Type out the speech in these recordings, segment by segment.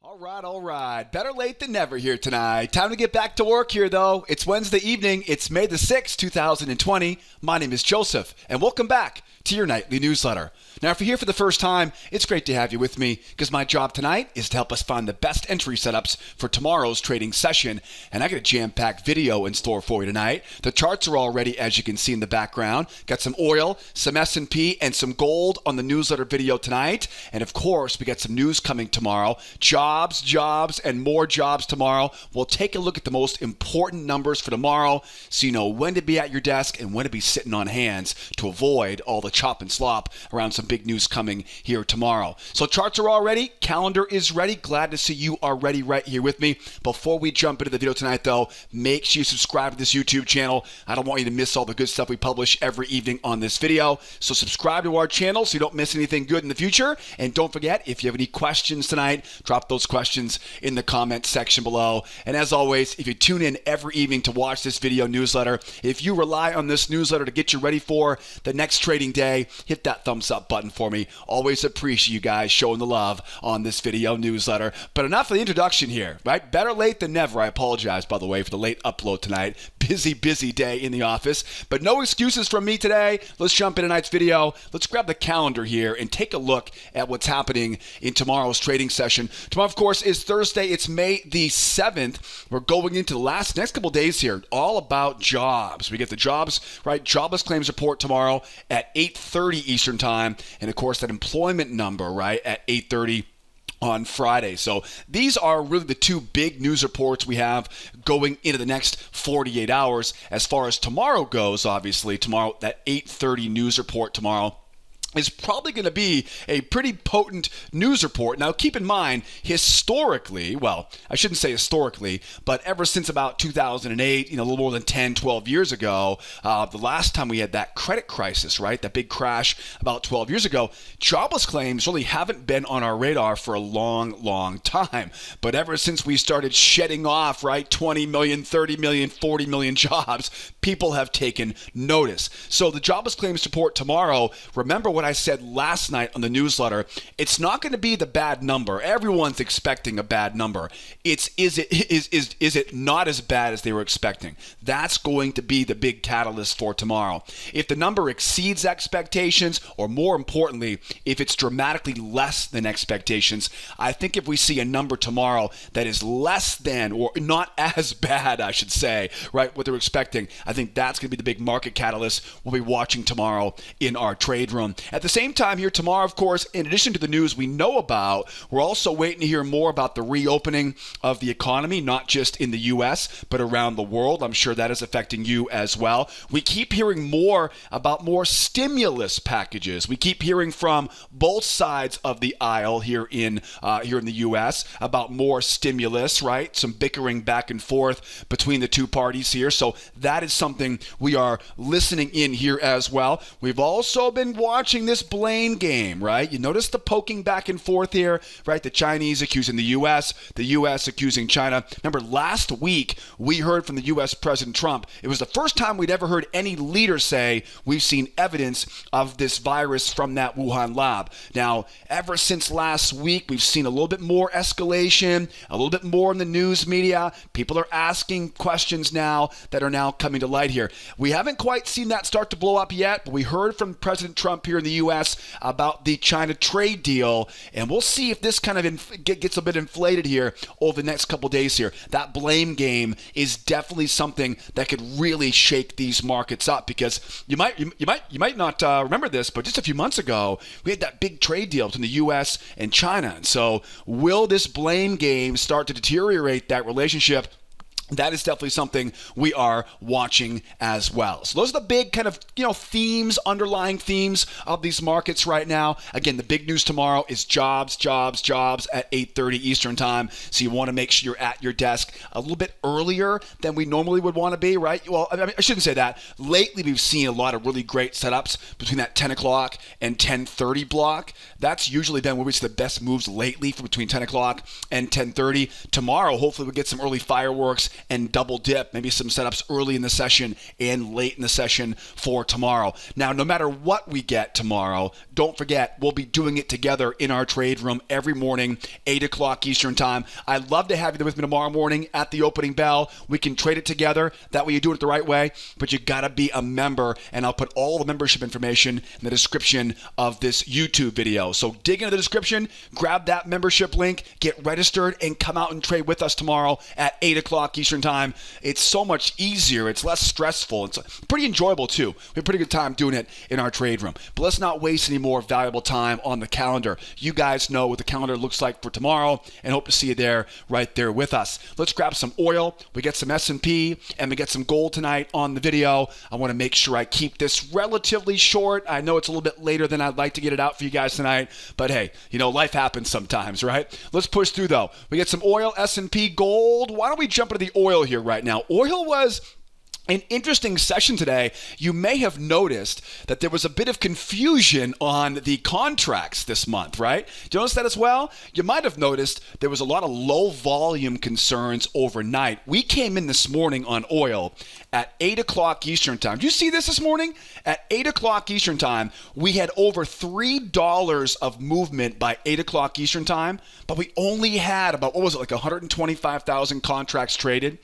All right. Better late than never here tonight. Time to get back to work here, though. It's Wednesday evening. It's May the 6th, 2020. My name is Joseph, and welcome back to your nightly newsletter. Now, if you're here for the first time, it's great to have you with me because my job tonight is to help us find the best entry setups for tomorrow's trading session. And I got a jam-packed video in store for you tonight. The charts are all ready, as you can see in the background. Got some oil, some S&P, and some gold on the newsletter video tonight. And of course, we got some news coming tomorrow. Jobs, and more jobs tomorrow. We'll take a look at the most important numbers for tomorrow so you know when to be at your desk and when to be sitting on hands to avoid all the chop and slop around some big news coming here tomorrow. So charts are all ready. Calendar is ready. Glad to see you are ready right here with me. Before we jump into the video tonight, though, make sure you subscribe to this YouTube channel. I don't want you to miss all the good stuff we publish every evening on this video. So subscribe to our channel so you don't miss anything good in the future. And don't forget, if you have any questions tonight, drop those questions in the comment section below. And as always, if you tune in every evening to watch this video newsletter, if you rely on this newsletter to get you ready for the next trading day, hit that thumbs up button for me. Always appreciate you guys showing the love on this video newsletter. But enough of the introduction here, right? Better late than never. I apologize, by the way, for the late upload tonight. Busy day in the office, but no excuses from me today. Let's jump into tonight's video. Let's grab the calendar here and take a look at what's happening in tomorrow's trading session. Tomorrow, of course, is Thursday. It's May the 7th. We're going into the next couple days here, all about jobs. We get the jobs, right? Jobless claims report tomorrow at 8:30 Eastern time. And of course, that employment number, right, at 8:30 on Friday. So these are really the two big news reports we have going into the next 48 hours. As far as tomorrow goes, obviously, tomorrow, that 8:30 news report tomorrow is probably going to be a pretty potent news report. Now, keep in mind, historically, well, I shouldn't say historically, but ever since about 2008, a little more than 10, 12 years ago, the last time we had that credit crisis, right, that big crash about 12 years ago, jobless claims really haven't been on our radar for a long time. But ever since we started shedding off, right, 20 million, 30 million, 40 million jobs, people have taken notice. So the jobless claims report tomorrow, remember what I said last night on the newsletter, it's not going to be the bad number. Everyone's expecting a bad number. Is it not as bad as they were expecting? That's going to be the big catalyst for tomorrow. If the number exceeds expectations, or more importantly, if it's dramatically less than expectations, I think if we see a number tomorrow that is less than, or not as bad, I should say, right, what they're expecting, I think that's going to be the big market catalyst we'll be watching tomorrow in our trade room. At the same time here tomorrow, of course, in addition to the news we know about, we're also waiting to hear more about the reopening of the economy, not just in the U.S., but around the world. I'm sure that is affecting you as well. We keep hearing more about more stimulus packages. We keep hearing from both sides of the aisle here in the U.S. about more stimulus, right? Some bickering back and forth between the two parties here. So that is something we are listening in here as well. We've also been watching this blame game, right? You notice the poking back and forth here, right? The Chinese accusing the U.S., the U.S. accusing China. Remember, last week we heard from the U.S. President Trump. It was the first time we'd ever heard any leader say we've seen evidence of this virus from that Wuhan lab. Now, ever since last week, we've seen a little bit more escalation, a little bit more in the news media. People are asking questions now that are now coming to light here. We haven't quite seen that start to blow up yet, but we heard from President Trump here in the U.S. about the China trade deal, and we'll see if this kind of gets a bit inflated here over the next couple days here. That blame game is definitely something that could really shake these markets up, because you might not remember this, but just a few months ago we had that big trade deal between the U.S. and China. And so will this blame game start to deteriorate that relationship? That is definitely something we are watching as well. So those are the big kind of, themes, underlying themes of these markets right now. Again, the big news tomorrow is jobs at 8:30 Eastern time. So you want to make sure you're at your desk a little bit earlier than we normally would want to be, right? Well, I shouldn't say that. Lately, we've seen a lot of really great setups between that 10 o'clock and 10:30 block. That's usually been where we see the best moves lately, for between 10 o'clock and 10:30. Tomorrow, hopefully we'll get some early fireworks and double dip, maybe some setups early in the session and late in the session for tomorrow. Now, no matter what we get tomorrow, don't forget, we'll be doing it together in our trade room every morning, 8 o'clock Eastern time. I'd love to have you there with me tomorrow morning at the opening bell. We can trade it together. That way you do it the right way, but you got to be a member, and I'll put all the membership information in the description of this YouTube video. So dig into the description, grab that membership link, get registered, and come out and trade with us tomorrow at 8 o'clock Eastern time. It's so much easier. It's less stressful. It's pretty enjoyable too. We have a pretty good time doing it in our trade room. But let's not waste any more valuable time on the calendar. You guys know what the calendar looks like for tomorrow, and hope to see you there, right there with us. Let's grab some oil. We get some S&P, and we get some gold tonight on the video. I want to make sure I keep this relatively short. I know it's a little bit later than I'd like to get it out for you guys tonight, but hey, life happens sometimes, right? Let's push through though. We get some oil, S&P, gold. Why don't we jump into the oil here right now? Oil was an interesting session today. You may have noticed that there was a bit of confusion on the contracts this month, right? Do you notice that as well? You might have noticed there was a lot of low volume concerns overnight. We came in this morning on oil at 8 o'clock Eastern time. Did you see this morning? At 8 o'clock Eastern time, we had over $3 of movement by 8 o'clock Eastern time, but we only had about, 125,000 contracts traded.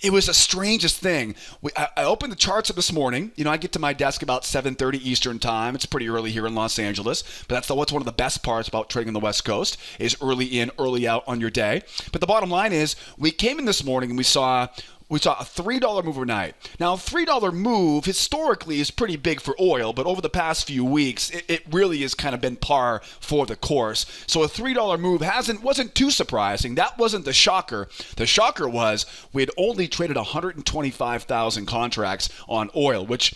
It was the strangest thing. I opened the charts up this morning. I get to my desk about 7:30 Eastern time. It's pretty early here in Los Angeles, but that's what's one of the best parts about trading on the West Coast is early in, early out on your day. But the bottom line is we came in this morning and we saw a $3 move overnight. Now, a $3 move historically is pretty big for oil, but over the past few weeks, it really has kind of been par for the course. So a $3 move wasn't too surprising. That wasn't the shocker. The shocker was we had only traded 125,000 contracts on oil, which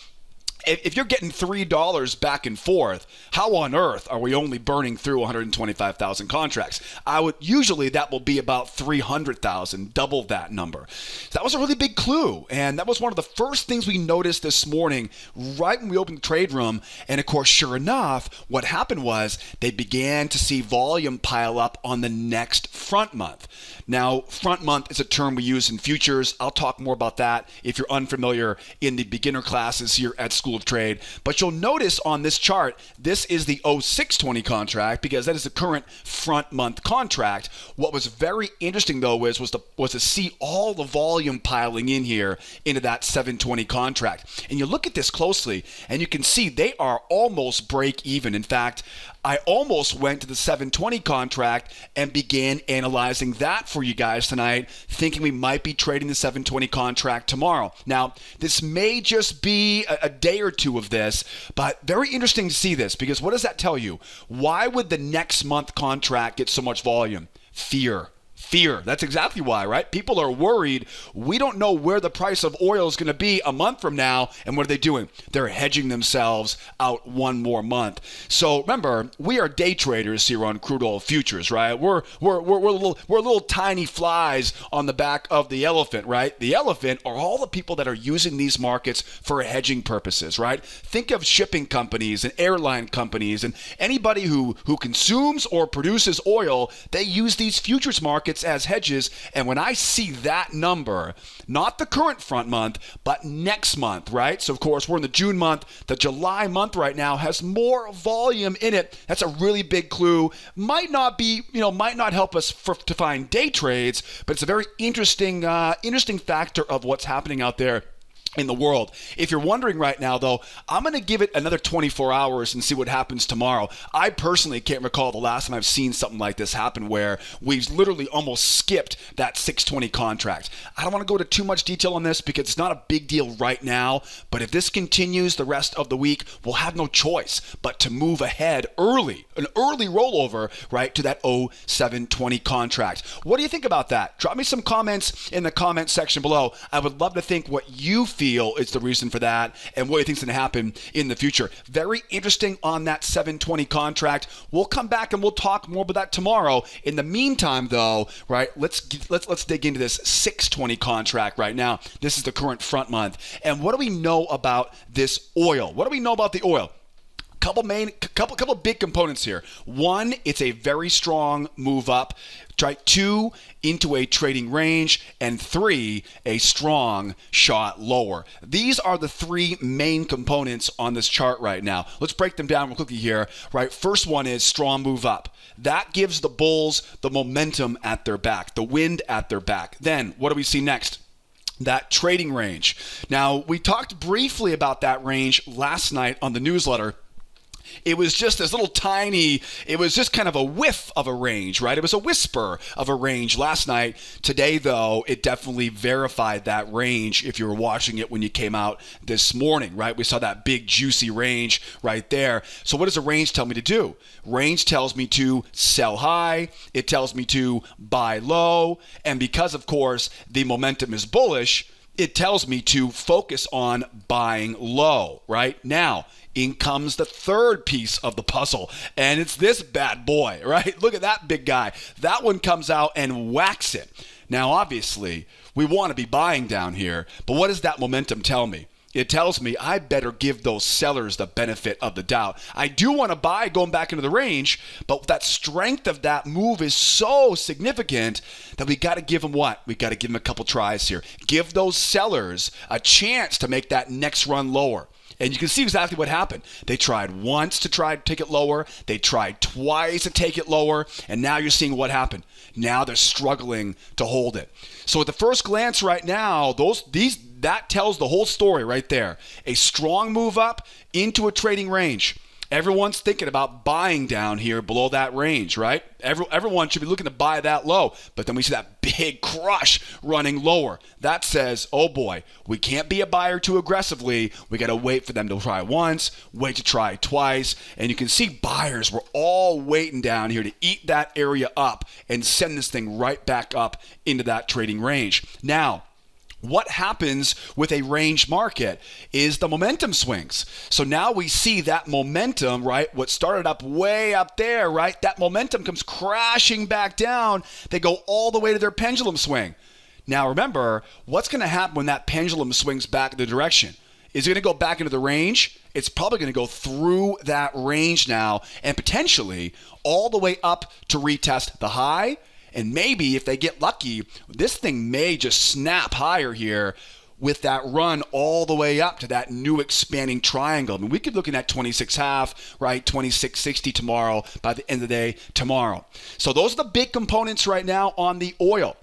if you're getting $3 back and forth, how on earth are we only burning through 125,000 contracts? Usually that will be about 300,000, double that number. That was a really big clue, and that was one of the first things we noticed this morning right when we opened the trade room. And of course, sure enough, what happened was they began to see volume pile up on the next front month. Now, front month is a term we use in futures. I'll talk more about that if you're unfamiliar in the beginner classes here at School of Trade. But you'll notice on this chart, this is the 0620 contract because that is the current front month contract. What was very interesting though was to see all the volume piling in here into that 720 contract. And you look at this closely and you can see they are almost break even. In fact, I almost went to the 720 contract and began analyzing that for you guys tonight, thinking we might be trading the 720 contract tomorrow. Now, this may just be a day or two of this, but very interesting to see this because what does that tell you? Why would the next month contract get so much volume? Fear. That's exactly why, right? People are worried. We don't know where the price of oil is going to be a month from now. And what are they doing? They're hedging themselves out one more month. So remember, we are day traders here on crude oil futures, right? We're little tiny flies on the back of the elephant, right? The elephant are all the people that are using these markets for hedging purposes, right? Think of shipping companies and airline companies and anybody who consumes or produces oil. They use these futures markets as hedges. And when I see that number, not the current front month, but next month, right? So of course we're in the June month. The July month right now has more volume in it. That's a really big clue. Might not help us to find day trades, but it's a very interesting factor of what's happening out there in the world. If you're wondering right now, though, I'm going to give it another 24 hours and see what happens tomorrow. I personally can't recall the last time I've seen something like this happen where we've literally almost skipped that 620 contract. I don't want to go into too much detail on this because it's not a big deal right now, but if this continues the rest of the week, we'll have no choice but to move ahead early, an early rollover, right, to that 0720 contract. What do you think about that? Drop me some comments in the comment section below. I would love to think what you feel is the reason for that and what you think is going to happen in the future. Very interesting on that 720 contract. We'll come back and we'll talk more about that tomorrow. In the meantime, though, right, let's dig into this 620 contract right now. This is the current front month. And what do we know about this oil? What do we know about the oil? Couple big components here. One, it's a very strong move up right? 2, into a trading range, and 3, a strong shot lower. These are the 3 main components on this chart right now. Let's break them down real quickly here, right? First one is strong move up. That gives the bulls the momentum at their back, the wind at their back. Then what do we see next? That trading range. Now, we talked briefly about that range last night on the newsletter. It was just this little tiny, it was just kind of a whiff of a range, right? It was a whisper of a range last night. Today, though, it definitely verified that range if you were watching it when you came out this morning, right? We saw that big, juicy range right there. So what does a range tell me to do? Range tells me to sell high. It tells me to buy low. And because, of course, the momentum is bullish, it tells me to focus on buying low, right? Now, in comes the third piece of the puzzle, and it's this bad boy, right? Look at that big guy. That one comes out and whacks it. Now, obviously, we want to be buying down here, but what does that momentum tell me? It tells me I better give those sellers the benefit of the doubt. I do want to buy going back into the range, but that strength of that move is so significant that we got to give them what? We got to give them a couple tries here. Give those sellers a chance to make that next run lower. And you can see exactly what happened. They tried once to try to take it lower. They tried twice to take it lower. And now you're seeing what happened. Now they're struggling to hold it. So at the first glance right now, that tells the whole story right there. A strong move up into a trading range. Everyone's thinking about buying down here below that range, right? Everyone should be looking to buy that low. But then we see that big crush running lower. That says, oh boy, we can't be a buyer too aggressively. We got to wait for them to try once, wait to try twice. And you can see buyers were all waiting down here to eat that area up and send this thing right back up into that trading range. Now, what happens with a range market is the momentum swings. So now we see that momentum, right? What started up way up there, right? That momentum comes crashing back down. They go all the way to their pendulum swing. Now remember, what's going to happen when that pendulum swings back in the direction? Is it going to go back into the range? It's probably going to go through that range now and potentially all the way up to retest the high. And maybe if they get lucky, this thing may just snap higher here with that run all the way up to that new expanding triangle. I mean, we could be looking at 26.5, right? 26.60 tomorrow by the end of the day tomorrow. So those are the big components right now on the oil.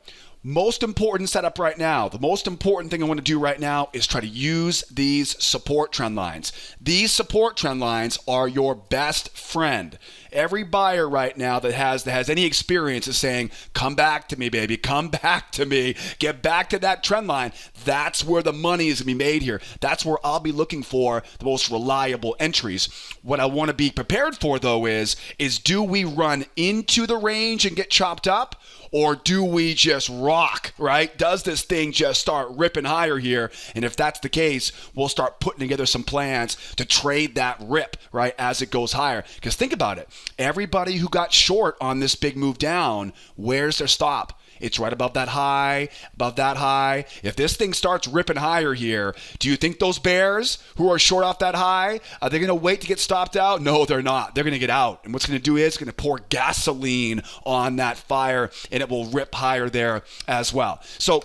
Most important setup right now, the most important thing I want to do right now is try to use these support trend lines. These support trend lines are your best friend. Every buyer right now that has any experience is saying, come back to me, baby, come back to me, get back to that trend line. That's where the money is going to be made here. That's where I'll be looking for the most reliable entries. What I want to be prepared for, though, is do we run into the range and get chopped up? Or do we just rock, right? Does this thing just start ripping higher here? And if that's the case, we'll start putting together some plans to trade that rip, right, as it goes higher. Because think about it. Everybody who got short on this big move down, where's their stop? It's right above that high, above that high. If this thing starts ripping higher here, do you think those bears who are short off that high, are they going to wait to get stopped out? No, they're not. They're going to get out. And what's going to do is going to pour gasoline on that fire, and it will rip higher there as well. So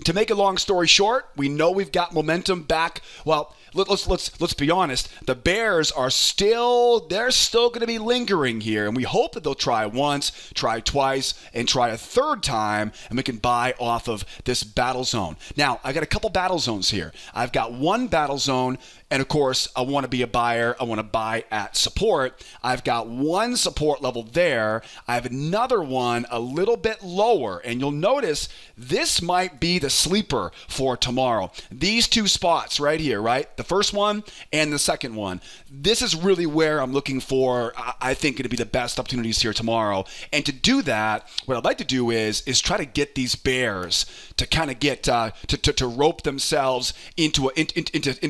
to make a long story short, we know we've got momentum back. Well, let's be honest. The bears are still going to be lingering here, and we hope that they'll try once, try twice, and try a third time, and we can buy off of this battle zone. Now, I got a couple battle zones here. I've got one battle zone, and of course, I want to be a buyer. I want to buy at support. I've got one support level there. I have another one a little bit lower, and you'll notice this might be the sleeper for tomorrow. These two spots right here, right? The first one and the second one. This is really where I'm looking for, I think, going to be the best opportunities here tomorrow. And to do that, what I'd like to do is try to get these bears to kind of get to rope themselves into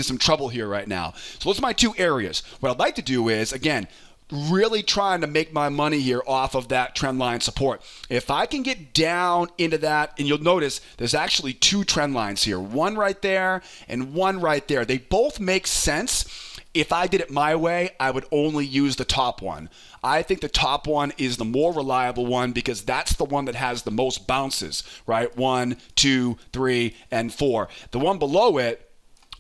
some trouble here right now. So those are my two areas. What I'd like to do is, again, really trying to make my money here off of that trend line support. If I can get down into that, and you'll notice there's actually two trend lines here, one right there and one right there. They both make sense If I did it my way, I would only use the top one. I think the top one is the more reliable one because that's the one that has the most bounces, right? 1, 2, 3, and 4. The one below it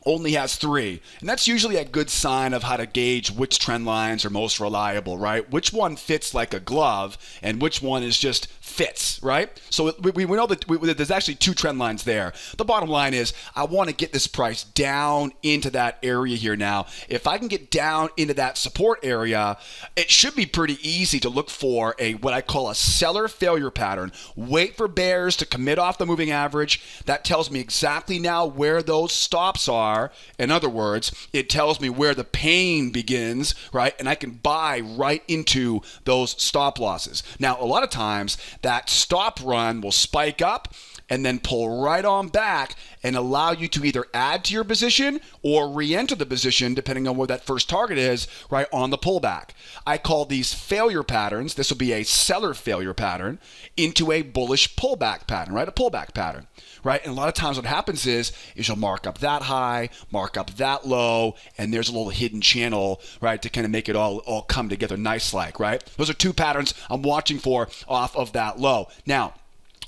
only has 3. And that's usually a good sign of how to gauge which trend lines are most reliable, right? Which one fits like a glove and which one is just fits, right? So we know that there's actually 2 trend lines there. The bottom line is I want to get this price down into that area here now. If I can get down into that support area, it should be pretty easy to look for what I call a seller failure pattern. Wait for bears to commit off the moving average. That tells me exactly now where those stops are. In other words, it tells me where the pain begins, right? And I can buy right into those stop losses. Now, a lot of times that stop run will spike up and then pull right on back and allow you to either add to your position or re-enter the position depending on where that first target is, right, on the pullback. I call these failure patterns, this will be a seller failure pattern, into a bullish pullback pattern, right, a pullback pattern, right? And a lot of times what happens is you'll mark up that high, mark up that low, and there's a little hidden channel, right, to kind of make it all come together nice like, right? Those are 2 patterns I'm watching for off of that low. Now,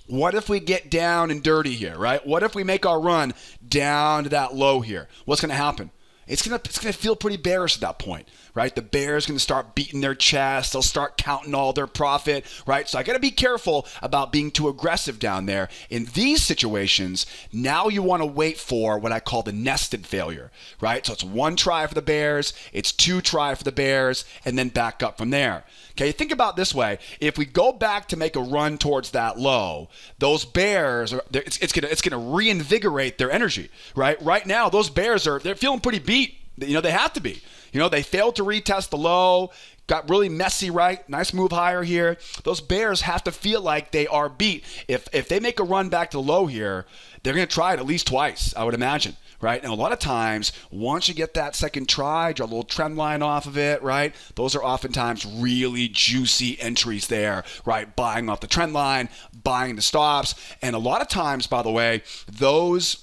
what if we get down and dirty here, right? What if we make our run down to that low here? What's going to happen? It's gonna feel pretty bearish at that point, right? The bears going to start beating their chest. They'll start counting all their profit, right? So I got to be careful about being too aggressive down there. In these situations, now you want to wait for what I call the nested failure, right? So it's 1 try for the bears, it's 2 try for the bears, and then back up from there. Okay, think about this way. If we go back to make a run towards that low, those bears, it's gonna reinvigorate their energy, right? Right now, those bears they're feeling pretty beat. They have to be. They failed to retest the low, got really messy, right? Nice move higher here. Those bears have to feel like they are beat. If they make a run back to the low here, they're gonna try it at least twice, I would imagine. Right? And a lot of times, once you get that second try, draw a little trend line off of it, right? Those are oftentimes really juicy entries there, right? Buying off the trend line, buying the stops. And a lot of times, by the way, those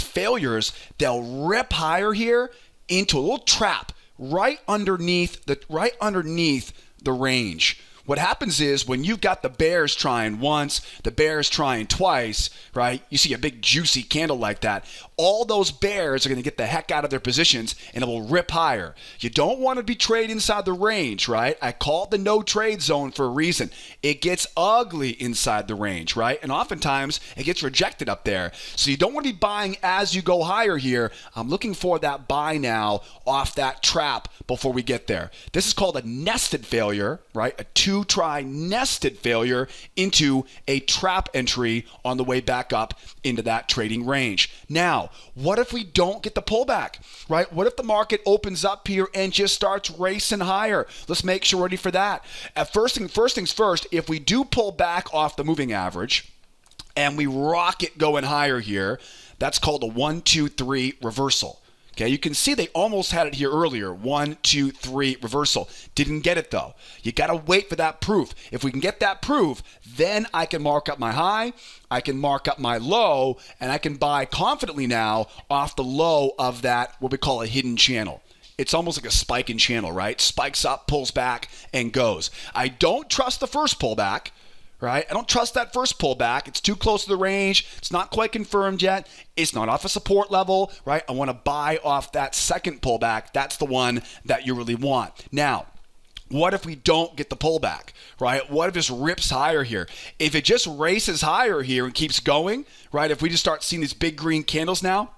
failures, they'll rip higher here into a little trap right underneath the range. What happens is when you've got the bears trying once, the bears trying twice, right? You see a big juicy candle like that. All those bears are going to get the heck out of their positions and it will rip higher. You don't want to be trading inside the range, right? I call it the no trade zone for a reason. It gets ugly inside the range, right? And oftentimes it gets rejected up there. So you don't want to be buying as you go higher here. I'm looking for that buy now off that trap before we get there. This is called a nested failure, right? A 2-try nested failure into a trap entry on the way back up into that trading range. Now, what if we don't get the pullback, right? What if the market opens up here and just starts racing higher? Let's make sure we're ready for that. First things first, if we do pull back off the moving average and we rocket going higher here, that's called a 1, 2, 3 reversal. Okay, you can see they almost had it here earlier. 1, 2, 3 reversal. Didn't get it though. You got to wait for that proof. If we can get that proof, then I can mark up my high, I can mark up my low, and I can buy confidently now off the low of that, what we call a hidden channel. It's almost like a spike in channel, right? Spikes up, pulls back, and goes. I don't trust the first pullback. Right? I don't trust that first pullback. It's too close to the range. It's not quite confirmed yet. It's not off a support level, right? I want to buy off that second pullback. That's the one that you really want. Now, what if we don't get the pullback, right? What if it just rips higher here? If it just races higher here and keeps going, right? If we just start seeing these big green candles now,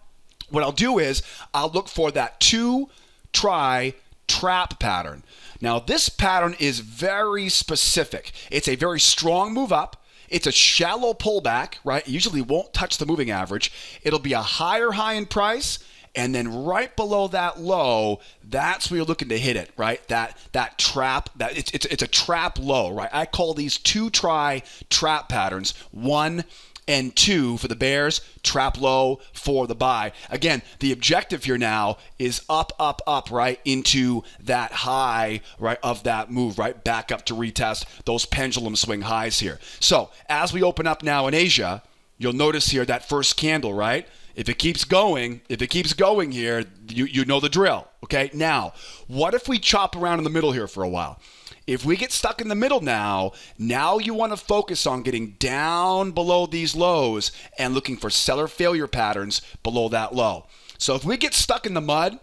what I'll do is I'll look for that 2-try trap pattern. Now, this pattern is very specific. It's a very strong move up. It's a shallow pullback, right? It usually won't touch the moving average. It'll be a higher high in price, and then right below that low, that's where you're looking to hit it, right? That trap, it's a trap low, right? I call these 2-try trap patterns. 1 and 2 for the bears, trap low for the buy. Again, the objective here now is up, right, into that high, right, of that move, right, back up to retest those pendulum swing highs here. So as we open up now in Asia, you'll notice here that first candle, right? If it keeps going here, you know the drill. Okay, now, what if we chop around in the middle here for a while? If we get stuck in the middle now you want to focus on getting down below these lows and looking for seller failure patterns below that low. So if we get stuck in the mud,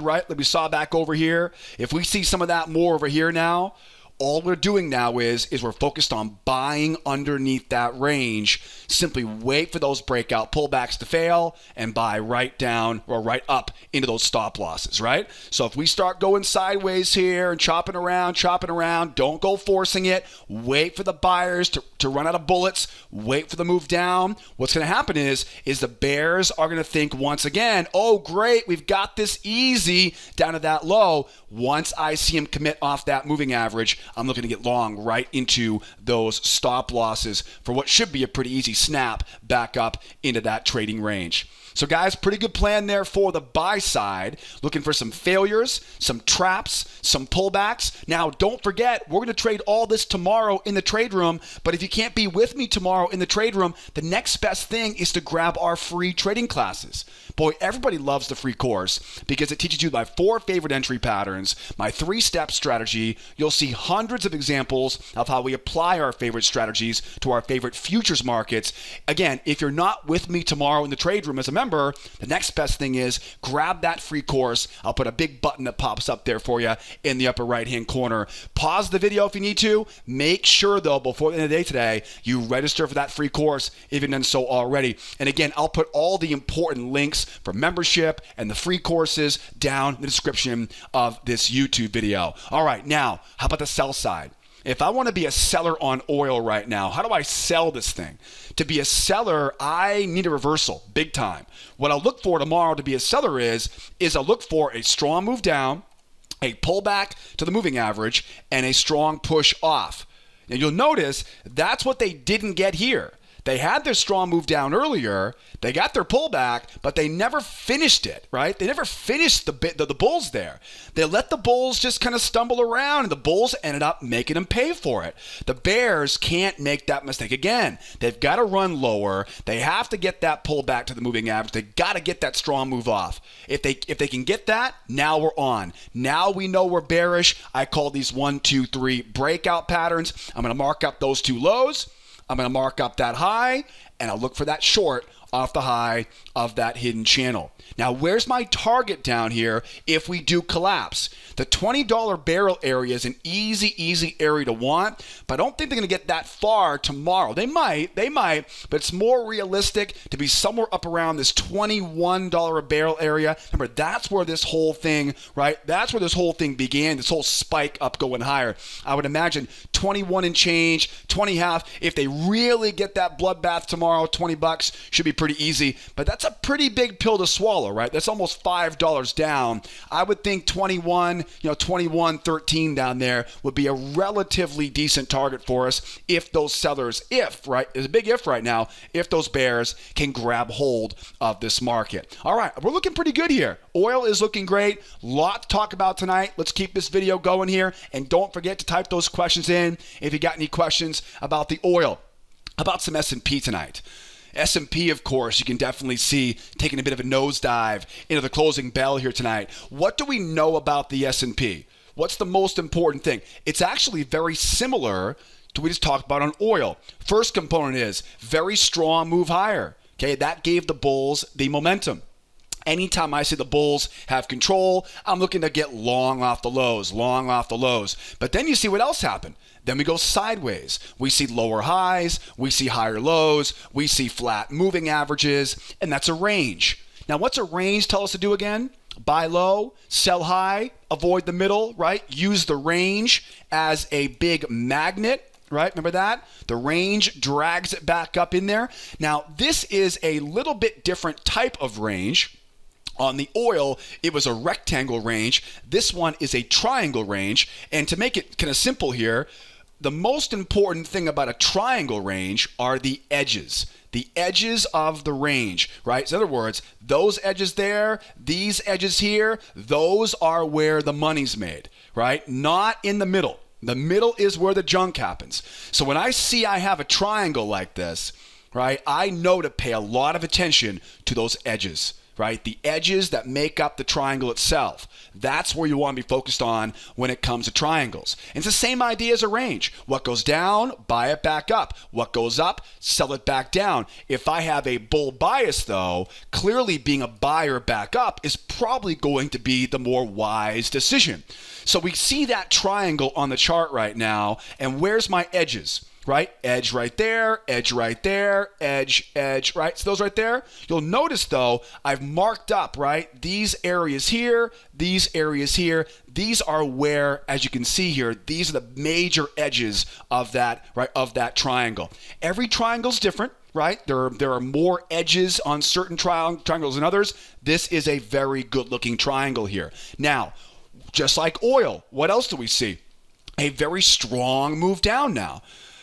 right, like we saw back over here, if we see some of that more over here now, all we're doing now is we're focused on buying underneath that range. Simply wait for those breakout pullbacks to fail and buy right down or right up into those stop losses, right? So if we start going sideways here and chopping around, don't go forcing it. Wait for the buyers to run out of bullets. Wait for the move down. What's going to happen is the bears are going to think once again, oh, great, we've got this easy down to that low. Once I see him commit off that moving average, I'm looking to get long right into those stop losses for what should be a pretty easy snap back up into that trading range. So guys, pretty good plan there for the buy side. Looking for some failures, some traps, some pullbacks. Now, don't forget, we're going to trade all this tomorrow in the trade room. But if you can't be with me tomorrow in the trade room, the next best thing is to grab our free trading classes. Boy, everybody loves the free course because it teaches you my 4 favorite entry patterns, my 3-step strategy. You'll see hundreds of examples of how we apply our favorite strategies to our favorite futures markets. Again, if you're not with me tomorrow in the trade room as a member, the next best thing is grab that free course. I'll put a big button that pops up there for you in the upper right-hand corner. Pause the video if you need to. Make sure, though, before the end of the day today, you register for that free course if you've done so already. And again, I'll put all the important links for membership and the free courses down in the description of this YouTube video. All right, now, how about the sell side? If I want to be a seller on oil right now, how do I sell this thing? To be a seller, I need a reversal, big time. What I'll look for tomorrow to be a seller is I'll look for a strong move down, a pullback to the moving average, and a strong push off. And you'll notice that's what they didn't get here. They had their strong move down earlier. They got their pullback, but they never finished it, right? They never finished the bulls there. They let the bulls just kind of stumble around, and the bulls ended up making them pay for it. The bears can't make that mistake again. They've got to run lower. They have to get that pullback to the moving average. They got to get that strong move off. If they can get that, now we're on. Now we know we're bearish. I call these 1, 2, 3 breakout patterns. I'm going to mark up those 2 lows. I'm going to mark up that high, and I'll look for that short off the high of that hidden channel. Now, where's my target down here if we do collapse? The $20 barrel area is an easy area to want, but I don't think they're going to get that far tomorrow. They might, but it's more realistic to be somewhere up around this $21 a barrel area. Remember, that's where this whole thing, right? That's where this whole thing began, this whole spike up going higher. I would imagine 21 and change, 20 half. If they really get that bloodbath tomorrow, $20 should be pretty easy, but that's a pretty big pill to swallow, right? That's almost $5 down. I would think 21.13 down there would be a relatively decent target for us if those sellers, right? There's a big if right now, if those bears can grab hold of this market. All right, we're looking pretty good here. Oil is looking great. Lot to talk about tonight. Let's keep this video going here, and don't forget to type those questions in if you got any questions about the oil. How about some S&P tonight? S&P, of course, you can definitely see taking a bit of a nosedive into the closing bell here tonight. What do we know about the S&P? What's the most important thing? It's actually very similar to what we just talked about on oil. First component is very strong move higher. Okay, that gave the bulls the momentum. Anytime I see the bulls have control, I'm looking to get long off the lows. But then you see what else happened. Then we go sideways. We see lower highs, we see higher lows, we see flat moving averages, and that's a range. Now, what's a range tell us to do again? Buy low, sell high, avoid the middle, right? Use the range as a big magnet. Right? Remember that? The range drags it back up in there. Now, this is a little bit different type of range. On the oil, it was a rectangle range. This one is a triangle range. And to make it kind of simple here, the most important thing about a triangle range are the edges. The edges of the range, right? So in other words, those edges there, these edges here, those are where the money's made, right? Not in the middle. The middle is where the junk happens. So when I see I have a triangle like this, right? I know to pay a lot of attention to those edges, right? The edges that make up the triangle itself. That's where you want to be focused on when it comes to triangles. And it's the same idea as a range. What goes down, buy it back up. What goes up, sell it back down. If I have a bull bias, though, clearly being a buyer back up is probably going to be the more wise decision. So we see that triangle on the chart right now, and where's my edges? Right? Edge right there, edge right there, edge, right? So those right there. You'll notice, though, I've marked up, right? These areas here, these areas here. These are where, as you can see here, these are the major edges of that, right, of that triangle. Every triangle is different, right? There are more edges on certain triangles than others. This is a very good-looking triangle here. Now, just like oil, what else do we see? A very strong move down now.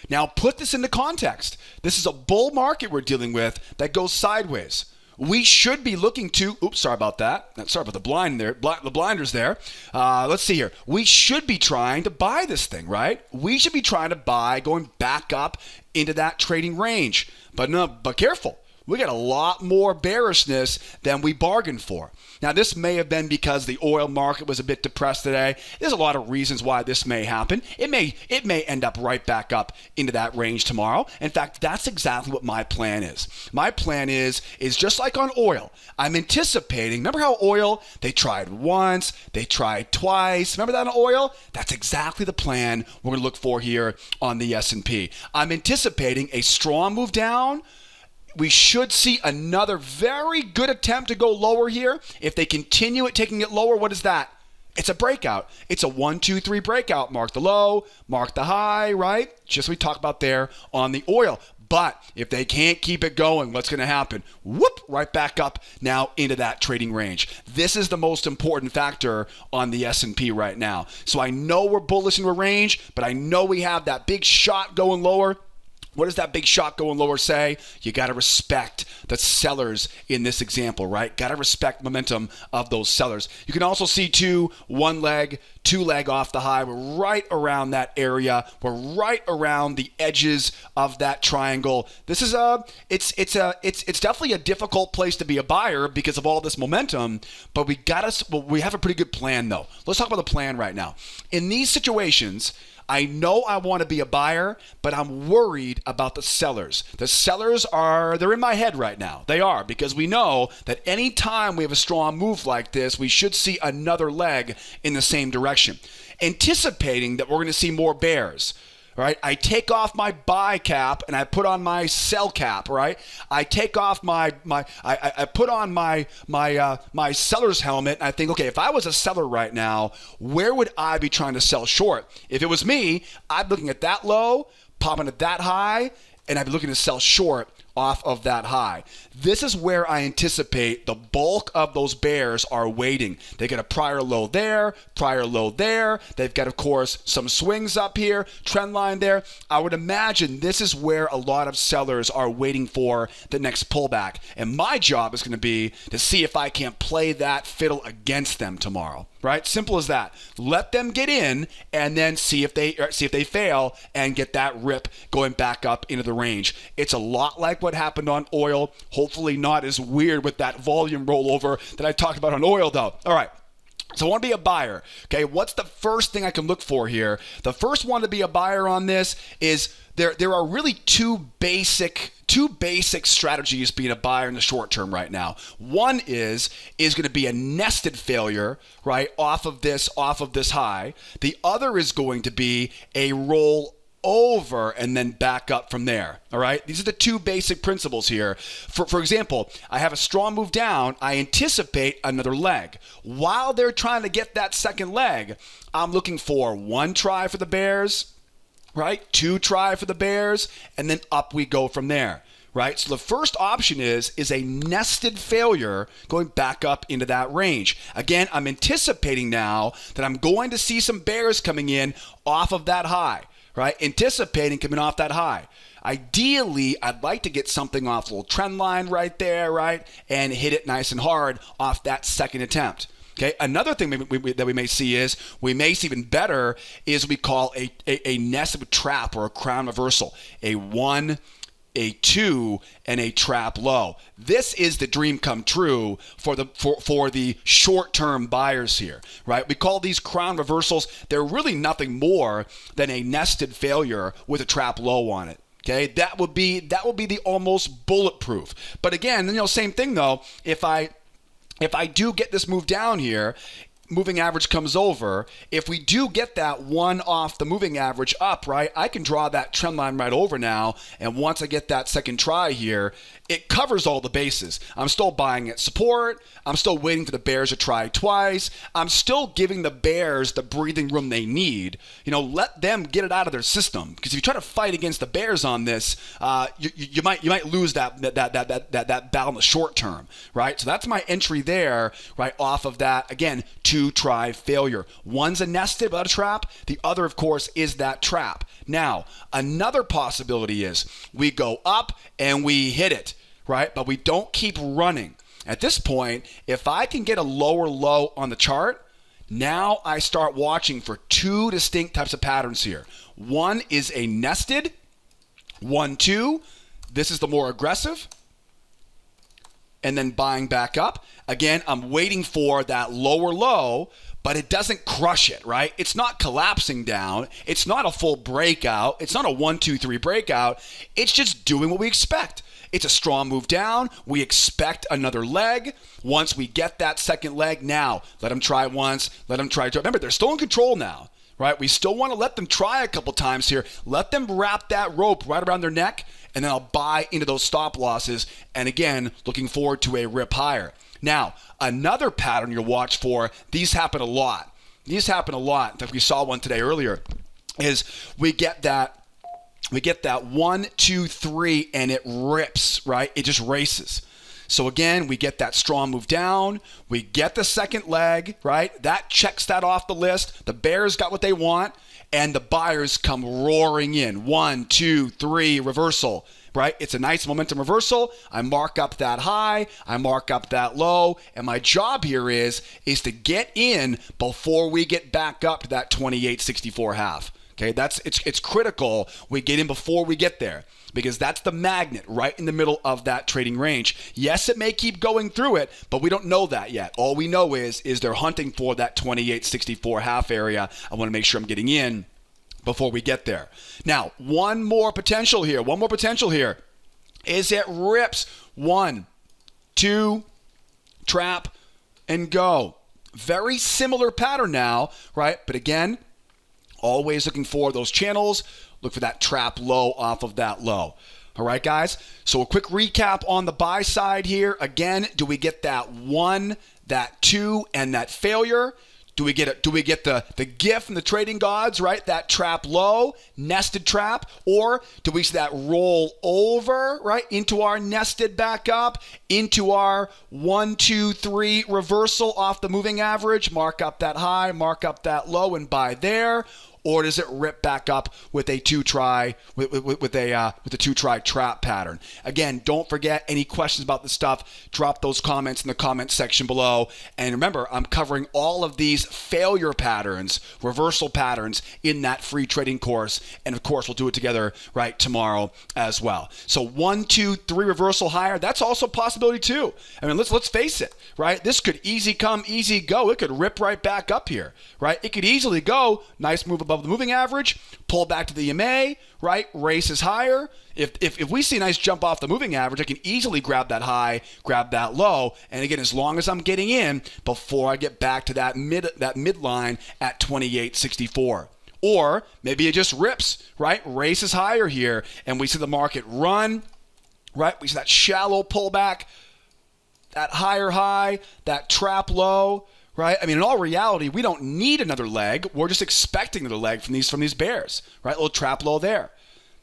Now, put this into context. This is a bull market we're dealing with that goes sideways. We should be looking to, sorry about that. Sorry about the blind there, the blinders there. Let's see here. We should be trying to buy this thing, right? We should be trying to buy going back up into that trading range. But careful. We got a lot more bearishness than we bargained for. Now, this may have been because the oil market was a bit depressed today. There's a lot of reasons why this may happen. It may end up right back up into that range tomorrow. In fact, that's exactly what my plan is. My plan is just like on oil. I'm anticipating, remember how oil, they tried once, they tried twice. Remember that on oil? That's exactly the plan we're going to look for here on the S&P. I'm anticipating a strong move down. We should see another very good attempt to go lower here. If they continue it, taking it lower, what is that? It's a breakout. It's a 1, 2, 3 breakout. Mark the low, mark the high, right? Just what we talked about there on the oil. But if they can't keep it going, what's going to happen? Whoop, right back up now into that trading range. This is the most important factor on the S&P right now. So I know we're bullish in a range, but I know we have that big shot going lower. What does that big shot going lower say? You got to respect the sellers in this example, right? Got to respect momentum of those sellers. You can also see one leg, two leg off the high. We're right around that area. We're right around the edges of that triangle. This is it's definitely a difficult place to be a buyer because of all this momentum. But we have a pretty good plan though. Let's talk about the plan right now. In these situations, I know I want to be a buyer, but I'm worried about the sellers. The sellers they're in my head right now. They are, because we know that any time we have a strong move like this, we should see another leg in the same direction. Anticipating that we're going to see more bears. Right? I take off my buy cap and I put on my sell cap, right? I take off I put on my seller's helmet and I think, okay, if I was a seller right now, where would I be trying to sell short? If it was me, I'd be looking at that low, popping at that high, and I'd be looking to sell short off of that high. This is where I anticipate the bulk of those bears are waiting. They get a prior low there, prior low there. They've got, of course, some swings up here, trend line there. I would imagine this is where a lot of sellers are waiting for the next pullback. And my job is going to be to see if I can't play that fiddle against them tomorrow. Right? Simple as that. Let them get in and then see if they fail and get that rip going back up into the range. It's a lot like what happened on oil. Hopefully not as weird with that volume rollover that I talked about on oil though. All right. So I want to be a buyer. Okay, what's the first thing I can look for here? The first one to be a buyer on this is there are really two basic strategies being a buyer in the short term right now. One is going to be a nested failure, right, off of this high. The other is going to be a roll over and then back up from there. All right. These are the two basic principles here. For example, I have a strong move down. I anticipate another leg. While they're trying to get that second leg, I'm looking for one try for the bears, right? Two try for the bears, and then up we go from there. Right? So the first option is a nested failure going back up into that range. Again, I'm anticipating now that I'm going to see some bears coming in off of that high. Right? Anticipating coming off that high. Ideally, I'd like to get something off a little trend line right there, right? And hit it nice and hard off that second attempt. Okay. Another thing that we may see even better is we call a nested trap or a crown reversal. A 1, a 2, and a trap low. This is the dream come true for the short-term buyers here, right? We call these crown reversals. They're really nothing more than a nested failure with a trap low on it. Okay, that would be the almost bulletproof. But again, same thing though. If I do get this move down here, moving average comes over. If we do get that one off the moving average up, right, I can draw that trend line right over now. And once I get that second try here, it covers all the bases. I'm still buying at support. I'm still waiting for the bears to try twice. I'm still giving the bears the breathing room they need. Let them get it out of their system. Because if you try to fight against the bears on this, you might lose that battle in the short term, right? So that's my entry there, right, off of that, again, 2-try failure. One's a nested without a trap. The other, of course, is that trap. Now, another possibility is we go up and we hit it, right? But we don't keep running. At this point, if I can get a lower low on the chart, now I start watching for 2 distinct types of patterns here. One is a nested, 1, 2. This is the more aggressive. And then buying back up. Again, I'm waiting for that lower low, but it doesn't crush it, right? It's not collapsing down. It's not a full breakout. It's not a 1, 2, 3 breakout. It's just doing what we expect. It's a strong move down. We expect another leg. Once we get that second leg, now let them try once, let them try. Remember, they're still in control now, right? We still want to let them try a couple times here. Let them wrap that rope right around their neck, and then I'll buy into those stop losses. And again, looking forward to a rip higher. Now, another pattern you'll watch for, these happen a lot. In fact, we saw one today earlier, is we get that 1, 2, 3, and it rips, right? It just races. So again, we get that strong move down. We get the second leg, right? That checks that off the list. The bears got what they want, and the buyers come roaring in. 1, 2, 3, reversal, right? It's a nice momentum reversal. I mark up that high. I mark up that low. And my job here is to get in before we get back up to that 28.64 half. Okay, it's critical we get in before we get there, because that's the magnet right in the middle of that trading range. Yes, it may keep going through it, but we don't know that yet. All we know is they're hunting for that 28.64 half area. I want to make sure I'm getting in before we get there. Now, one more potential here is it rips 1, 2, trap, and go. Very similar pattern now, right? But again, always looking for those channels. Look for that trap low off of that low. All right, guys. So a quick recap on the buy side here. Again, do we get that 1, that 2, and that failure? Do we get the gift from the trading gods, right? That trap low, nested trap, or do we see that roll over, right, into our nested back up, into our 1, 2, 3 reversal off the moving average, mark up that high, mark up that low, and buy there? Or does it rip back up with a 2-try with a 2-try trap pattern? Again, don't forget, any questions about this stuff, drop those comments in the comment section below. And remember, I'm covering all of these failure patterns, reversal patterns in that free trading course. And of course, we'll do it together right tomorrow as well. So 1, 2, 3 reversal higher, that's also a possibility too. I mean, let's face it, right? This could easy come, easy go. It could rip right back up here, right? It could easily go, nice move above the moving average, pull back to the EMA, right? Races higher. If we see a nice jump off the moving average, I can easily grab that high, grab that low. And again, as long as I'm getting in before I get back to that midline at 28.64. Or maybe it just rips, right? Races higher here, and we see the market run, right? We see that shallow pullback, that higher high, that trap low, right? I mean, in all reality, we don't need another leg. We're just expecting another leg from these bears, right? A little trap low there.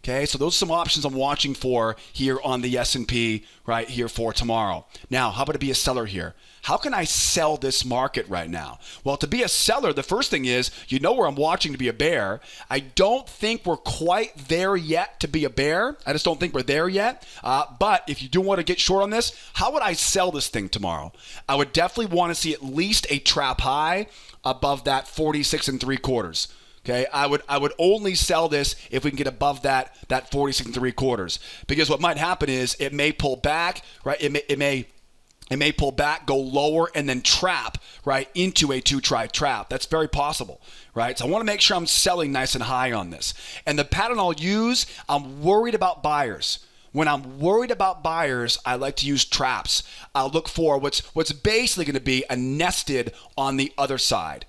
Okay, so those are some options I'm watching for here on the S&P right here for tomorrow. Now, how about to be a seller here? How can I sell this market right now? Well, to be a seller, the first thing is, you know where I'm watching to be a bear. I don't think we're quite there yet to be a bear. I just don't think we're there yet. But if you do want to get short on this, how would I sell this thing tomorrow? I would definitely want to see at least a trap high above that 46 3/4. Okay, I would only sell this if we can get above that 46 3/4, because what might happen is it may pull back, right? It may pull back, go lower, and then trap right into a 2-try trap. That's very possible, right? So I want to make sure I'm selling nice and high on this. And the pattern I'll use, I'm worried about buyers. When I'm worried about buyers, I like to use traps. I'll look for what's basically going to be a nested on the other side.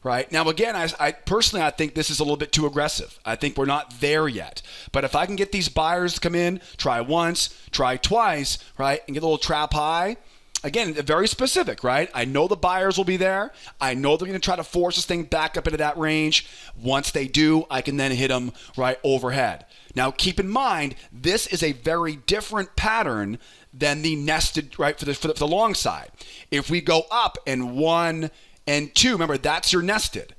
Right now, again, I personally, I think this is a little bit too aggressive. I think we're not there yet. But if I can get these buyers to come in, try once, try twice, right, and get a little trap high, again, very specific, right? I know the buyers will be there. I know they're going to try to force this thing back up into that range. Once they do, I can then hit them right overhead. Now, keep in mind, this is a very different pattern than the nested, right, for the long side. If we go up and 1 and 2, remember, that's your nested.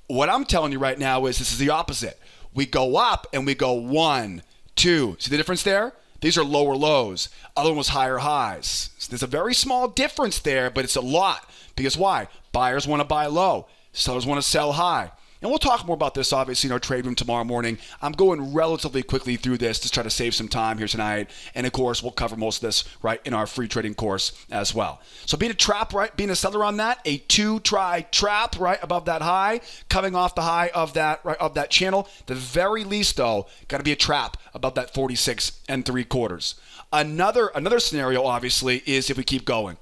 What I'm telling you right now is this is the opposite. We go up and we go 1, 2. See the difference there? These are lower lows. Other one was higher highs. So there's a very small difference there, but it's a lot. Because why? Buyers want to buy low. Sellers want to sell high. And we'll talk more about this, obviously, in our trade room tomorrow morning. I'm going relatively quickly through this to try to save some time here tonight. And, of course, we'll cover most of this, right, in our free trading course as well. So being a trap, right, being a seller on that, a 2-try trap, right, above that high, coming off the high of that, right, of that channel. The very least, though, got to be a trap above that 46 3/4. Another scenario, obviously, is if we keep going.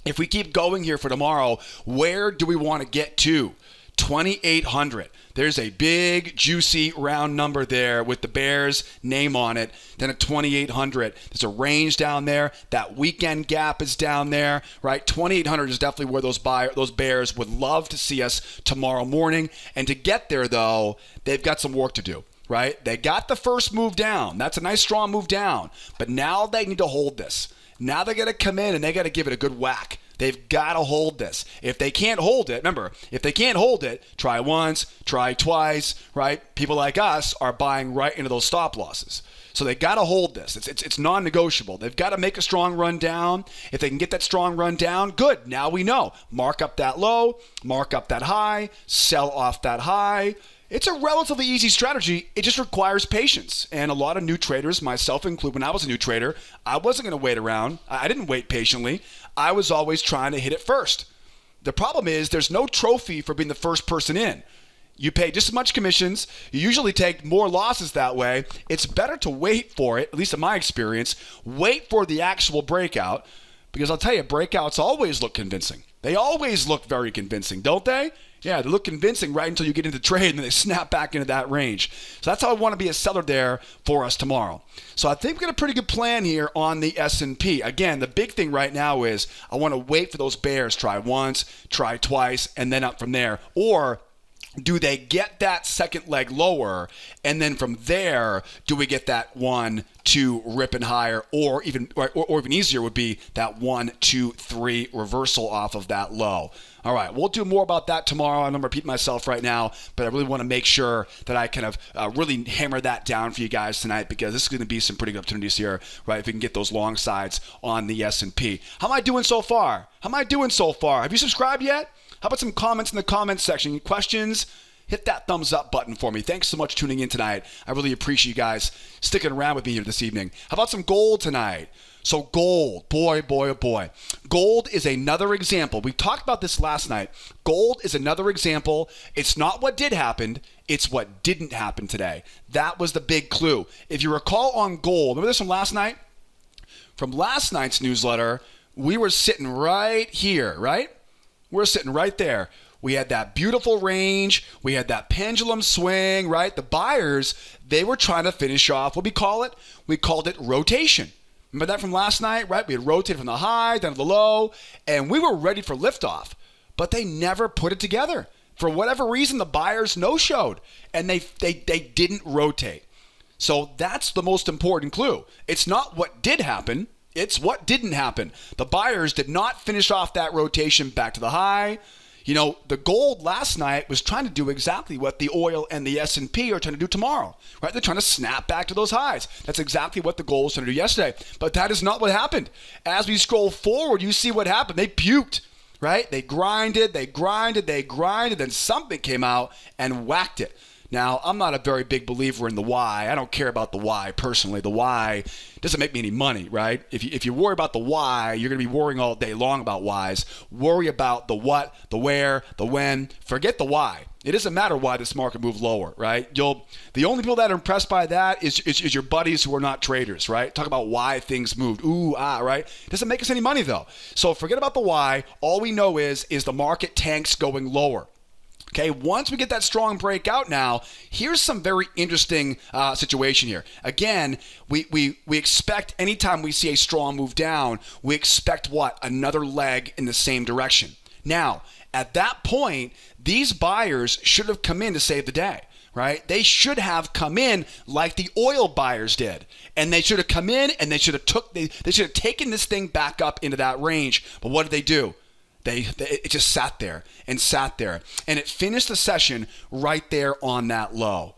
If we keep going here for tomorrow, where do we want to get to? 2,800. There's a big, juicy, round number there with the Bears name on it. Then at 2,800, there's a range down there. That weekend gap is down there, right? 2,800 is definitely where those Bears would love to see us tomorrow morning. And to get there, though, they've got some work to do, right? They got the first move down. That's a nice, strong move down. But now they need to hold this. Now they got to come in and they got to give it a good whack. They've got to hold this. If they can't hold it, remember, if they can't hold it, try once, try twice, right? People like us are buying right into those stop losses. So they got to hold this. It's non-negotiable. They've got to make a strong run down. If they can get that strong run down, good. Now we know. Mark up that low, mark up that high, sell off that high. It's a relatively easy strategy. It just requires patience. And a lot of new traders, myself included, when I was a new trader, I wasn't going to wait around. I didn't wait patiently. I was always trying to hit it first. The problem is there's no trophy for being the first person in. You pay just as much commissions. You usually take more losses that way. It's better to wait for it, at least in my experience, wait for the actual breakout, because I'll tell you, breakouts always look convincing. They always look very convincing, don't they? Yeah, they look convincing right until you get into trade and then they snap back into that range. So that's how I want to be a seller there for us tomorrow. So I think we've got a pretty good plan here on the S&P. Again, the big thing right now is I want to wait for those bears. Try once, try twice, and then up from there. Or do they get that second leg lower, and then from there, do we get that 1, 2 ripping higher, or even easier would be that 1, 2, 3 reversal off of that low. All right, we'll do more about that tomorrow. I'm going to repeat myself right now, but I really want to make sure that I kind of really hammer that down for you guys tonight, because this is going to be some pretty good opportunities here, right, if we can get those long sides on the S&P. How am I doing so far? Have you subscribed yet? How about some comments in the comments section? Any questions? Hit that thumbs up button for me. Thanks so much for tuning in tonight. I really appreciate you guys sticking around with me here this evening. How about some gold tonight? So gold, boy. Gold is another example. We talked about this last night. Gold is another example. It's not what did happen. It's what didn't happen today. That was the big clue. If you recall on gold, remember this from last night? From last night's newsletter, we were sitting right here, right? We're sitting right there. We had that beautiful range. We had that pendulum swing, right? The buyers, they were trying to finish off, what we call it? We called it rotation. Remember that from last night, right? We had rotated from the high down to the low, and we were ready for liftoff. But they never put it together. For whatever reason, the buyers no-showed, and they didn't rotate. So that's the most important clue. It's not what did happen. It's what didn't happen. The buyers did not finish off that rotation back to the high. You know, the gold last night was trying to do exactly what the oil and the S&P are trying to do tomorrow, right? They're trying to snap back to those highs. That's exactly what the gold was trying to do yesterday. But that is not what happened. As we scroll forward, you see what happened. They puked, right? They grinded, then something came out and whacked it. Now, I'm not a very big believer in the why. I don't care about the why personally. The why doesn't make me any money, right? If you worry about the why, you're going to be worrying all day long about whys. Worry about the what, the where, the when. Forget the why. It doesn't matter why this market moved lower, right? The only people that are impressed by that is your buddies who are not traders, right? Talk about why things moved. Right? It doesn't make us any money though. So forget about the why. All we know is the market tanks going lower. Okay, once we get that strong breakout now, here's some very interesting situation here. Again, we expect anytime we see a strong move down, we expect what? Another leg in the same direction. Now, at that point, these buyers should have come in to save the day, right? They should have come in like the oil buyers did. And they should have come in and they should have taken this thing back up into that range. But what did they do? It just sat there, and it finished the session right there on that low.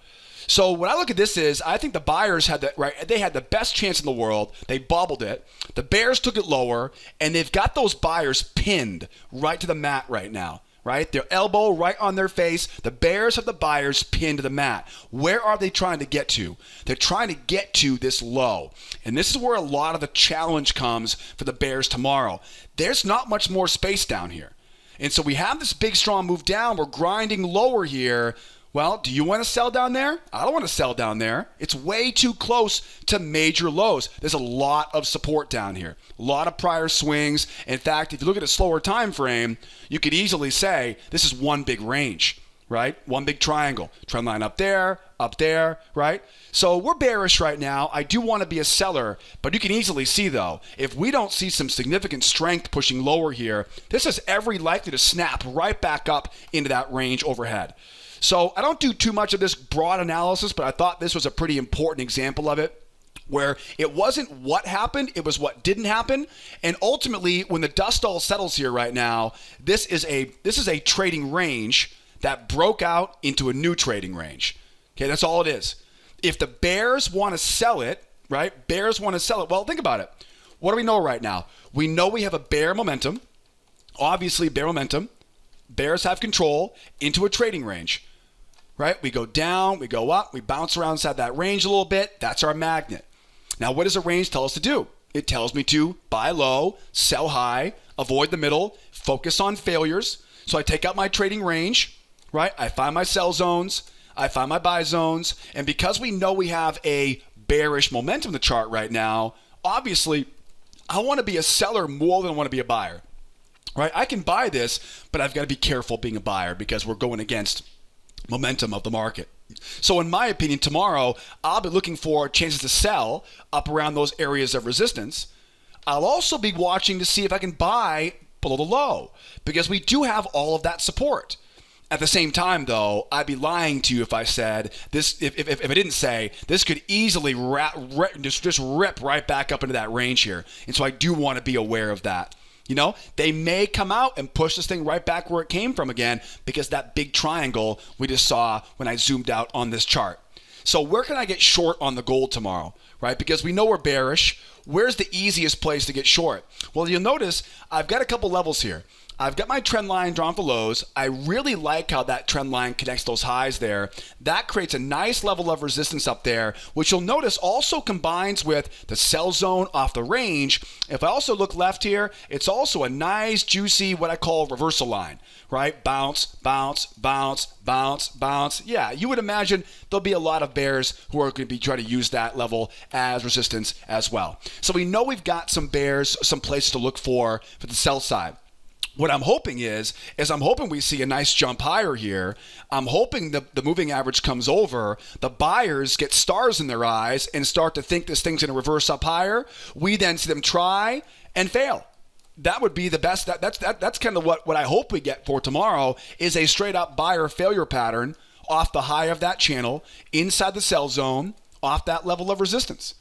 So when I look at this I think the buyers had they had the best chance in the world. They bobbled it. The bears took it lower, and they've got those buyers pinned right to the mat right now. Right? Their elbow right on their face. The bears have the buyers pinned to the mat. Where are they trying to get to? They're trying to get to this low. And this is where a lot of the challenge comes for the bears tomorrow. There's not much more space down here. And so we have this big strong move down. We're grinding lower here. Well, do you want to sell down there? I don't want to sell down there. It's way too close to major lows. There's a lot of support down here. A lot of prior swings. In fact, if you look at a slower time frame, you could easily say this is one big range, right? One big triangle. Trend line up there, right? So we're bearish right now. I do want to be a seller, but you can easily see, though, if we don't see some significant strength pushing lower here, this is every likely to snap right back up into that range overhead. So I don't do too much of this broad analysis, but I thought this was a pretty important example of it, where it wasn't what happened, it was what didn't happen. And ultimately, when the dust all settles here right now, this is a trading range that broke out into a new trading range. Okay, that's all it is. If the bears want to sell it, right? Well, think about it. What do we know right now? We know we have a bear momentum. Obviously, bear momentum. Bears have control into a trading range. Right? We go down, we go up, we bounce around inside that range a little bit. That's our magnet. Now, what does a range tell us to do? It tells me to buy low, sell high, avoid the middle, focus on failures. So I take out my trading range, right? I find my sell zones, I find my buy zones. And because we know we have a bearish momentum in the chart right now, obviously, I want to be a seller more than I want to be a buyer. Right? I can buy this, but I've got to be careful being a buyer because we're going against momentum of the market. So in my opinion, tomorrow, I'll be looking for chances to sell up around those areas of resistance. I'll also be watching to see if I can buy below the low because we do have all of that support. At the same time, though, I'd be lying to you if I said this. If I didn't say this could easily just rip right back up into that range here. And so I do want to be aware of that. You know, they may come out and push this thing right back where it came from again because that big triangle we just saw when I zoomed out on this chart. So where can I get short on the gold tomorrow, right? Because we know we're bearish. Where's the easiest place to get short? Well, you'll notice I've got a couple levels here. I've got my trend line drawn for lows. I really like how that trend line connects those highs there. That creates a nice level of resistance up there, which you'll notice also combines with the sell zone off the range. If I also look left here, it's also a nice, juicy, what I call reversal line, right? Bounce, bounce, bounce, bounce, bounce. Yeah, you would imagine there'll be a lot of bears who are going to be trying to use that level as resistance as well. So we know we've got some bears, some places to look for the sell side. What I'm hoping is I'm hoping we see a nice jump higher here. I'm hoping the moving average comes over. The buyers get stars in their eyes and start to think this thing's going to reverse up higher. We then see them try and fail. That would be the best. That's kind of what I hope we get for tomorrow is a straight up buyer failure pattern off the high of that channel inside the sell zone off that level of resistance.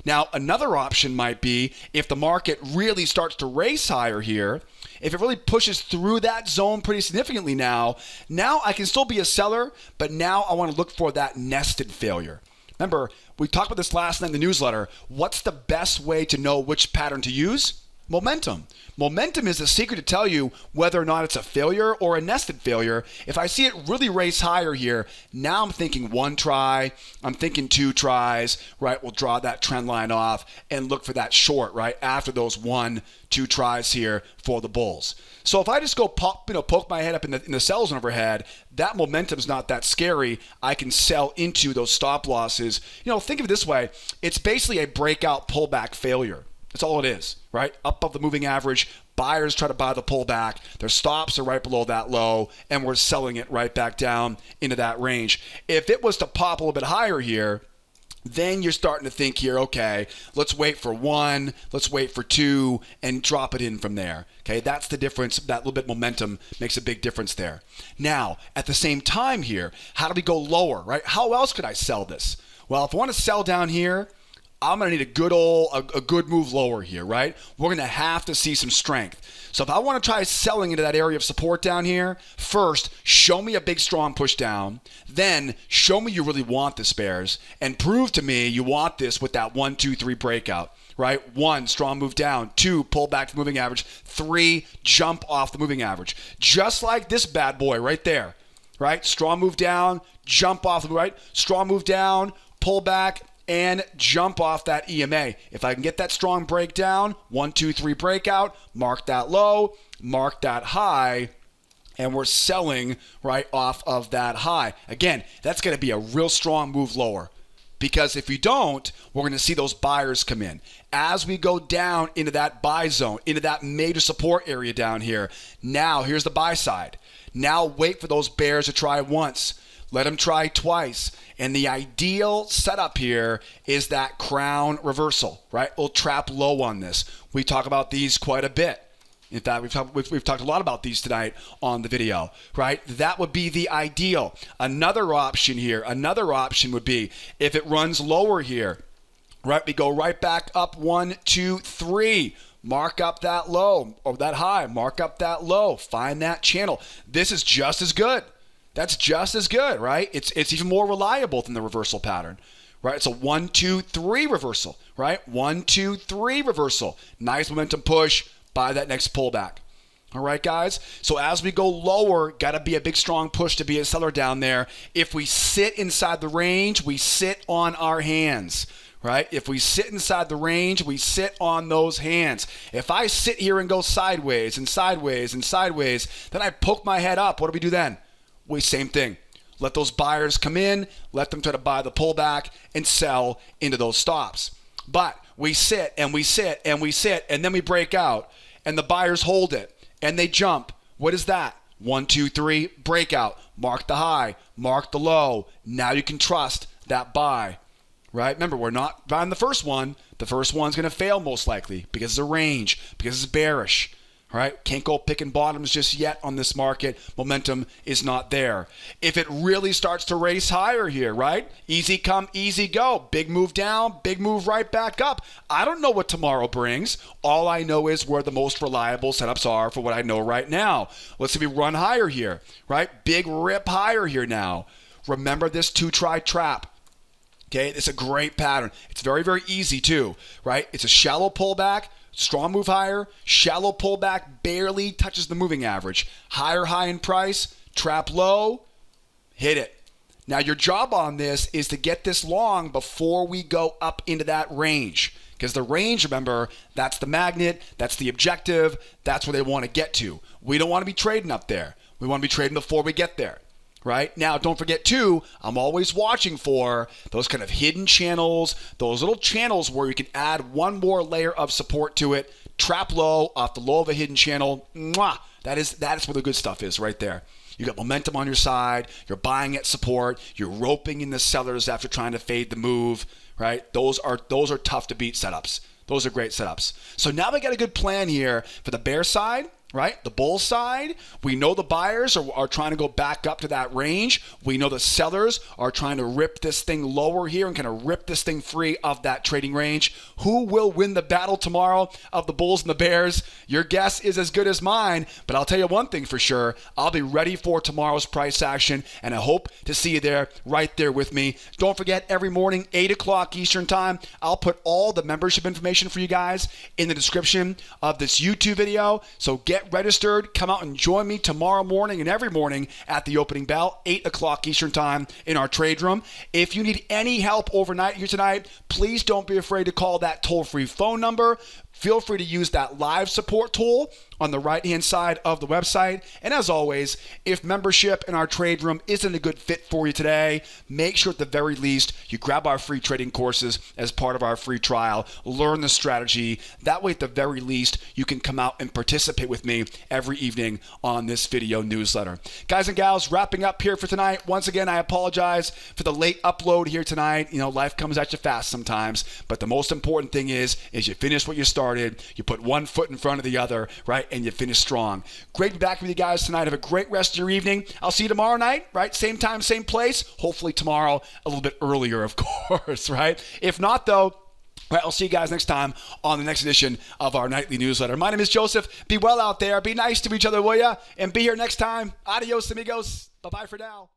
Now, another option might be if the market really starts to race higher here, if it really pushes through that zone pretty significantly now I can still be a seller, but now I want to look for that nested failure. Remember, we talked about this last night in the newsletter. What's the best way to know which pattern to use? Momentum. Momentum is the secret to tell you whether or not it's a failure or a nested failure. If I see it really race higher here, now I'm thinking one try, I'm thinking two tries, right? We'll draw that trend line off and look for that short, right? After those 1-2 tries here for the bulls. So if I just go poke my head up in the sell zone overhead, that momentum's not that scary. I can sell into those stop losses. Think of it this way. It's basically a breakout pullback failure. That's all it is, right? Up above the moving average, buyers try to buy the pullback. Their stops are right below that low, and we're selling it right back down into that range. If it was to pop a little bit higher here, then you're starting to think here, okay, let's wait for 1, let's wait for 2, and drop it in from there. Okay, that's the difference. That little bit of momentum makes a big difference there. Now, at the same time here, how do we go lower, right? How else could I sell this? Well, if I want to sell down here, I'm going to need a good move lower here, right? We're going to have to see some strength. So if I want to try selling into that area of support down here, first, show me a big, strong push down. Then show me you really want this, bears, and prove to me you want this with that 1, 2, 3 breakout, right? 1, strong move down. 2, pull back to the moving average. 3, jump off the moving average. Just like this bad boy right there, right? Strong move down, jump off the right. Strong move down, pull back, and jump off that EMA. If I can get that strong breakdown, 1, 2, 3 breakout, mark that low, mark that high, and we're selling right off of that high. Again, that's going to be a real strong move lower, because if we don't, we're going to see those buyers come in. As we go down into that buy zone, into that major support area down here, now here's the buy side. Now wait for those bears to try once. Let them try twice. And the ideal setup here is that crown reversal, right? We'll trap low on this. We talk about these quite a bit. In fact, we've talked a lot about these tonight on the video, right? That would be the ideal. Another option would be if it runs lower here, right? We go right back up 1, 2, 3. Mark up that low or that high. Mark up that low. Find that channel. This is just as good. That's just as good, right? It's even more reliable than the reversal pattern, right? It's a 1, 2, 3 reversal, right? 1, 2, 3 reversal. Nice momentum push. Buy that next pullback. All right, guys? So as we go lower, got to be a big, strong push to be a seller down there. If we sit inside the range, we sit on our hands, right? If we sit inside the range, we sit on those hands. If I sit here and go sideways and sideways and sideways, then I poke my head up. What do we do then? Same thing. Let those buyers come in, let them try to buy the pullback and sell into those stops. But we sit and we sit and we sit, and then we break out and the buyers hold it and they jump. What is that? 1, 2, 3, breakout. Mark the high, mark the low. Now you can trust that buy, right? Remember, we're not buying the first one. The first one's going to fail most likely because it's a range, because it's bearish. All right, can't go picking bottoms just yet on this market. Momentum is not there. If it really starts to race higher here, right? Easy come, easy go. Big move down, big move right back up. I don't know what tomorrow brings. All I know is where the most reliable setups are for what I know right now. Let's see if we run higher here, right? Big rip higher here now. Remember this 2-try trap. Okay, it's a great pattern. It's very, very easy too, right? It's a shallow pullback. Strong move higher, shallow pullback, barely touches the moving average. Higher high in price, trap low, hit it. Now your job on this is to get this long before we go up into that range. Because the range, remember, that's the magnet, that's the objective, that's where they want to get to. We don't want to be trading up there. We want to be trading before we get there. Right? Now, don't forget, too, I'm always watching for those kind of hidden channels, those little channels where you can add one more layer of support to it, trap low off the low of a hidden channel. Mwah! That is where the good stuff is right there. You got momentum on your side, you're buying at support, you're roping in the sellers after trying to fade the move, right? Those are tough to beat setups. Those are great setups. So now we got a good plan here for the bear side right? The bull side, we know the buyers are trying to go back up to that range. We know the sellers are trying to rip this thing lower here and kind of rip this thing free of that trading range. Who will win the battle tomorrow of the bulls and the bears? Your guess is as good as mine, but I'll tell you one thing for sure. I'll be ready for tomorrow's price action, and I hope to see you there, right there with me. Don't forget, every morning, 8 o'clock Eastern time, I'll put all the membership information for you guys in the description of this YouTube video. So get registered, come out and join me tomorrow morning and every morning at the opening bell, 8 o'clock Eastern time in our trade room. If you need any help overnight here tonight, please don't be afraid to call that toll-free phone number. Feel free to use that live support tool on the right-hand side of the website. And as always, if membership in our trade room isn't a good fit for you today, make sure at the very least you grab our free trading courses as part of our free trial. Learn the strategy. That way, at the very least, you can come out and participate with me every evening on this video newsletter. Guys and gals, wrapping up here for tonight. Once again, I apologize for the late upload here tonight. You know, life comes at you fast sometimes, but the most important thing is you finish what you started. You put one foot in front of the other, right? And you finish strong. Great to be back with you guys tonight. Have a great rest of your evening. I'll see you tomorrow night, right? Same time, same place. Hopefully tomorrow a little bit earlier, of course, right? If not, though, right, I'll see you guys next time on the next edition of our nightly newsletter. My name is Joseph. Be well out there. Be nice to each other, will ya? And be here next time. Adios, amigos. Bye-bye for now.